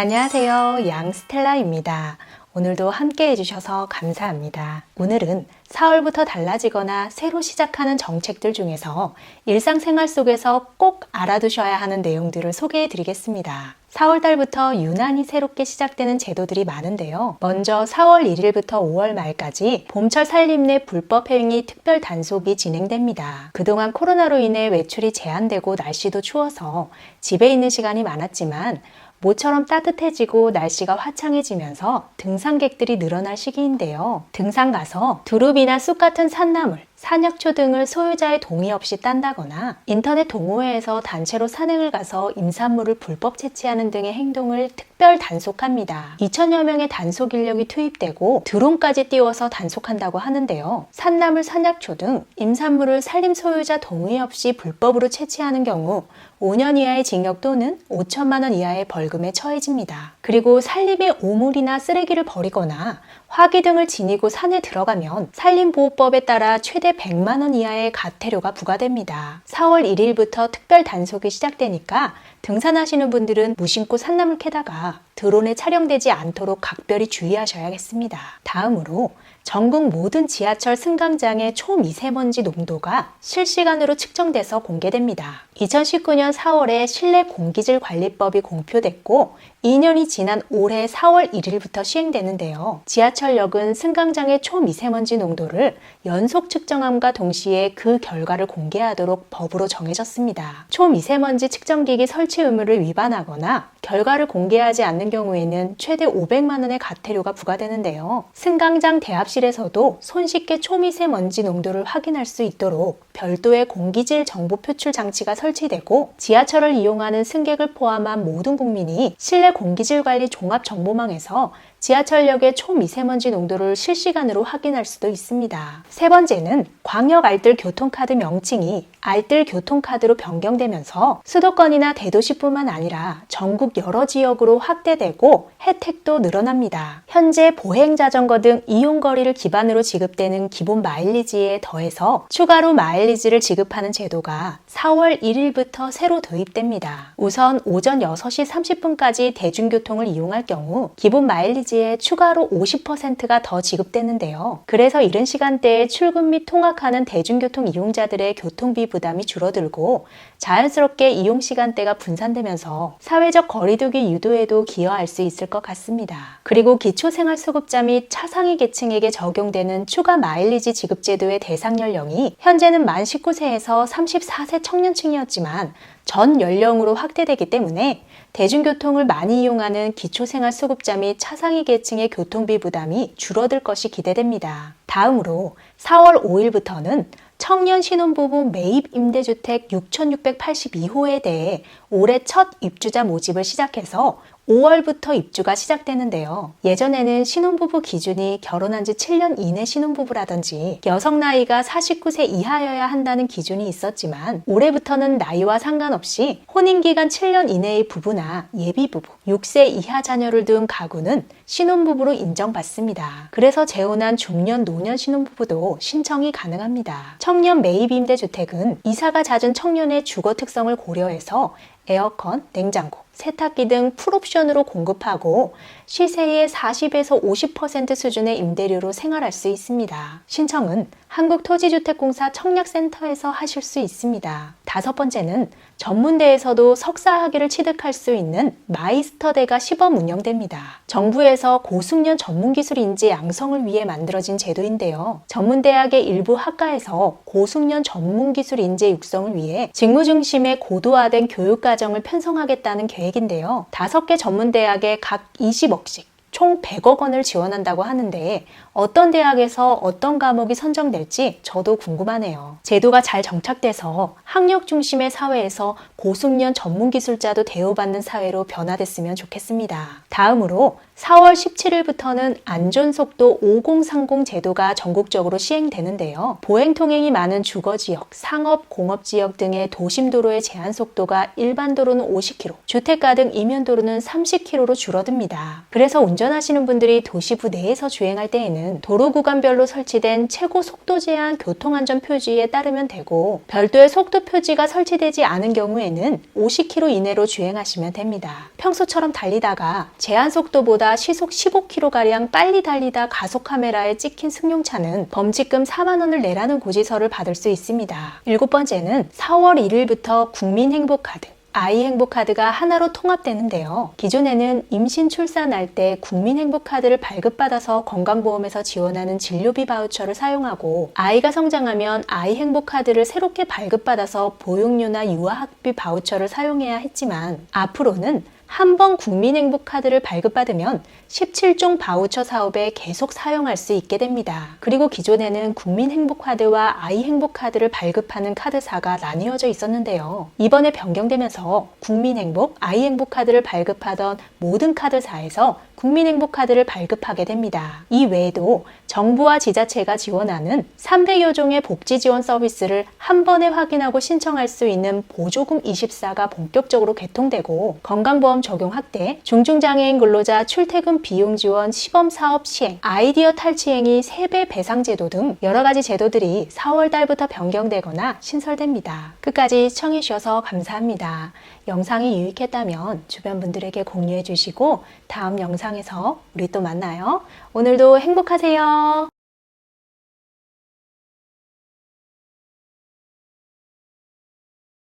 안녕하세요. 양스텔라입니다. 오늘도 함께 해주셔서 감사합니다. 오늘은 4월부터 달라지거나 새로 시작하는 정책들 중에서 일상생활 속에서 꼭 알아두셔야 하는 내용들을 소개해 드리겠습니다. 4월달부터 유난히 새롭게 시작되는 제도들이 많은데요. 먼저 4월 1일부터 5월 말까지 봄철 살림내 불법행위 특별 단속이 진행됩니다. 그동안 코로나로 인해 외출이 제한되고 날씨도 추워서 집에 있는 시간이 많았지만 모처럼 따뜻해지고 날씨가 화창해지면서 등산객들이 늘어날 시기인데요. 등산 가서 두릅이나 쑥 같은 산나물, 산약초 등을 소유자의 동의 없이 딴다거나 인터넷 동호회에서 단체로 산행을 가서 임산물을 불법 채취하는 등의 행동을 특별 단속합니다. 2천여 명의 단속 인력이 투입되고 드론까지 띄워서 단속한다고 하는데요. 산나물, 산약초 등 임산물을 산림 소유자 동의 없이 불법으로 채취하는 경우 5년 이하의 징역 또는 5천만 원 이하의 벌금에 처해집니다. 그리고 산림에 오물이나 쓰레기를 버리거나 화기 등을 지니고 산에 들어가면 산림보호법에 따라 최대 100만 원 이하의 과태료가 부과됩니다. 4월 1일부터 특별 단속이 시작되니까 등산하시는 분들은 무심코 산나물 캐다가 드론에 촬영되지 않도록 각별히 주의하셔야겠습니다. 다음으로 전국 모든 지하철 승강장의 초미세먼지 농도가 실시간으로 측정돼서 공개됩니다. 2019년 4월에 실내 공기질 관리법이 공표됐고 2년이 지난 올해 4월 1일부터 시행되는데요. 지하철역은 승강장의 초미세먼지 농도를 연속 측정함과 동시에 그 결과를 공개하도록 법으로 정해졌습니다. 초미세먼지 측정기기 설치 의무를 위반하거나 결과를 공개하지 않는 경우에는 최대 500만 원의 과태료가 부과되는데요. 승강장 대합실에서도 손쉽게 초미세먼지 농도를 확인할 수 있도록 별도의 공기질 정보 표출 장치가 설치되고 지하철을 이용하는 승객을 포함한 모든 국민이 실내 공기질 관리 종합 정보망에서 지하철역의 초미세먼지 농도를 실시간으로 확인할 수도 있습니다. 세 번째는 광역 알뜰 교통카드 명칭이 알뜰 교통카드로 변경되면서 수도권이나 대도시뿐만 아니라 전국 여러 지역으로 확대되고 혜택도 늘어납니다. 현재 보행 자전거 등 이용거리를 기반으로 지급되는 기본 마일리지에 더해서 추가로 마일리지를 지급하는 제도가 4월 1일부터 새로 도입됩니다. 우선 오전 6시 30분까지 대중교통을 이용할 경우 기본 마일리지 에 추가로 50%가 더 지급되는데요. 그래서 이른 시간대에 출근 및 통학하는 대중교통 이용자들의 교통비 부담이 줄어들고 자연스럽게 이용 시간대가 분산되면서 사회적 거리두기 유도에도 기여할 수 있을 것 같습니다. 그리고 기초생활수급자 및 차상위 계층에게 적용되는 추가 마일리지 지급 제도의 대상 연령이 현재는 만 19세에서 34세 청년층이었지만 전 연령으로 확대되기 때문에 대중교통을 많이 이용하는 기초생활수급자 및 차상위 계층의 교통비 부담이 줄어들 것이 기대됩니다. 다음으로 4월 5일부터는 청년 신혼부부 매입 임대주택 6,682호에 대해 올해 첫 입주자 모집을 시작해서 5월부터 입주가 시작되는데요. 예전에는 신혼부부 기준이 결혼한 지 7년 이내 신혼부부라든지 여성 나이가 49세 이하여야 한다는 기준이 있었지만 올해부터는 나이와 상관없이 혼인기간 7년 이내의 부부나 예비부부, 6세 이하 자녀를 둔 가구는 신혼부부로 인정받습니다. 그래서 재혼한 중년, 노년 신혼부부도 신청이 가능합니다. 청년 매입 임대주택은 이사가 잦은 청년의 주거 특성을 고려해서 에어컨, 냉장고, 세탁기 등 풀옵션으로 공급하고 시세의 40에서 50% 수준의 임대료로 생활할 수 있습니다. 신청은 한국토지주택공사 청약센터에서 하실 수 있습니다. 다섯 번째는 전문대에서도 석사학위를 취득할 수 있는 마이스터대가 시범 운영됩니다. 정부에서 고숙련 전문기술 인재 양성을 위해 만들어진 제도인데요. 전문대학의 일부 학과에서 고숙련 전문기술 인재 육성을 위해 직무 중심의 고도화된 교육과정을 편성하겠다는 계획인데요. 5개 전문대학에 각 20억씩 총 100억 원을 지원한다고 하는데 어떤 대학에서 어떤 과목이 선정될지 저도 궁금하네요. 제도가 잘 정착돼서 학력 중심의 사회에서 고숙련 전문기술자도 대우받는 사회로 변화됐으면 좋겠습니다. 다음으로 4월 17일부터는 안전속도 5030 제도가 전국적으로 시행되는데요. 보행통행이 많은 주거지역, 상업, 공업지역 등의 도심도로의 제한속도가 일반 도로는 50km, 주택가 등 이면도로는 30km로 줄어듭니다. 그래서 운전하시는 분들이 도시부 내에서 주행할 때에는 경우에는 도로 구간별로 설치된 최고 속도 제한 교통안전 표지에 따르면 되고, 별도의 속도 표지가 설치되지 않은 경우에는 50km 이내로 주행하시면 됩니다. 평소처럼 달리다가 제한 속도보다 시속 15km가량 빨리 달리다 가속 카메라에 찍힌 승용차는 범칙금 4만 원을 내라는 고지서를 받을 수 있습니다. 7번째는 4월 1일부터 국민행복카드, 아이행복카드가 하나로 통합되는데요. 기존에는 임신 출산할 때 국민행복카드를 발급받아서 건강보험에서 지원하는 진료비 바우처를 사용하고, 아이가 성장하면 아이행복카드를 새롭게 발급받아서 보육료나 유아학비 바우처를 사용해야 했지만, 앞으로는 한 번 국민행복카드를 발급받으면 17종 바우처 사업에 계속 사용할 수 있게 됩니다. 그리고 기존에는 국민행복카드와 아이행복카드를 발급하는 카드사가 나뉘어져 있었는데요. 이번에 변경되면서 국민행복, 아이행복카드를 발급하던 모든 카드사에서 국민행복카드를 발급하게 됩니다. 이 외에도 정부와 지자체가 지원하는 300여 종의 복지 지원 서비스를 한 번에 확인하고 신청할 수 있는 보조금 24가 본격적으로 개통되고, 건강보험 적용 확대, 중증장애인 근로자 출퇴근 비용 지원 시범 사업 시행, 아이디어 탈취행위 세배 배상 제도 등 여러 가지 제도들이 4월 달부터 변경되거나 신설됩니다. 끝까지 시청해 주셔서 감사합니다. 영상이 유익했다면 주변 분들에게 공유해 주시고, 다음 영상에서 우리 또 만나요. 오늘도 행복하세요.